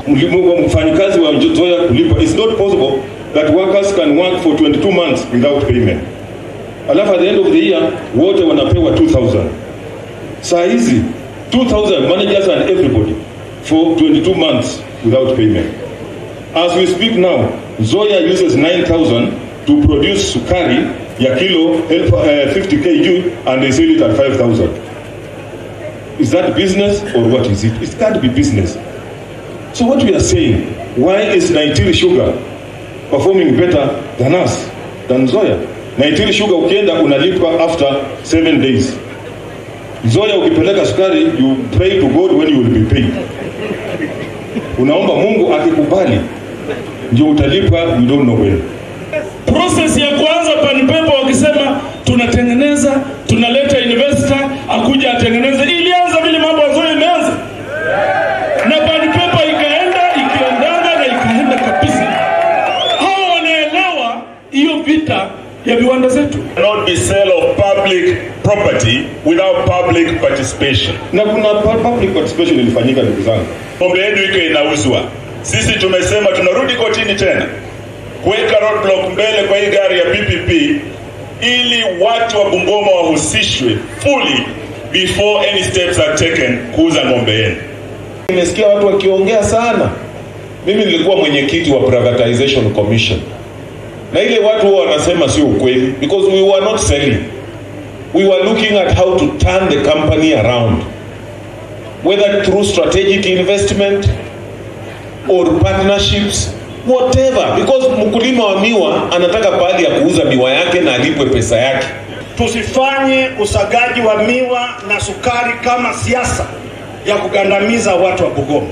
mfanyikazi wa Nzoia kulipa. It's not possible that workers can work for 22 months without payment. Alafu at the end of the year wote wanapewa 2,000. Saa hizi 2,000 managers and everybody for 22 months without payment. As we speak now, Nzoia uses 9,000 to produce sukari ya kilo 50 kg and they sell it at 5,000. Is that business or what is it? It can't be business. So what we are saying, why is Naitiri Sugar performing better than us, than Nzoia? Naitiri Sugar ukienda unalipa after 7 days. Nzoia ukipeleka sukari, you pray to God when you will be paid. Unaomba Mungu akikubali ndio utalipa, you don't know when. Process ya kwanza PanPepa wakisema tunatengeneza, tunaleta investor akuja atengeneze, ilianza vile mambo Nzoia imeanza. Na PanPepa ikaendana na ikaenda kabisa. Hao wanaelewa hiyo vita ya viwanda zetu. Not the sale of public property without public participation. Na kuna public participation ilifanyika ndugu zangu. Ng'ombe yenu iko inauzwa. Sisi tumesema tunarudi kotini tena kuweka roadblock mbele kwa hii gari ya PPP ili watu wa Bungoma wahusishwe fully before any steps are taken kuuza ng'ombe yenu. Nimesikia watu wakiongea sana. Mimi nilikuwa mwenyekiti wa privatization commission. Na ile watu wanasema sio ukweli because we were not selling. We were looking at how to turn the company around, whether through strategic investment or partnerships, whatever, because mkulima wa miwa anataka pahali ya kuuza miwa yake na alipwe pesa yake. Tusifanye usagaji wa miwa na sukari kama siasa ya kugandamiza watu wa Bungoma.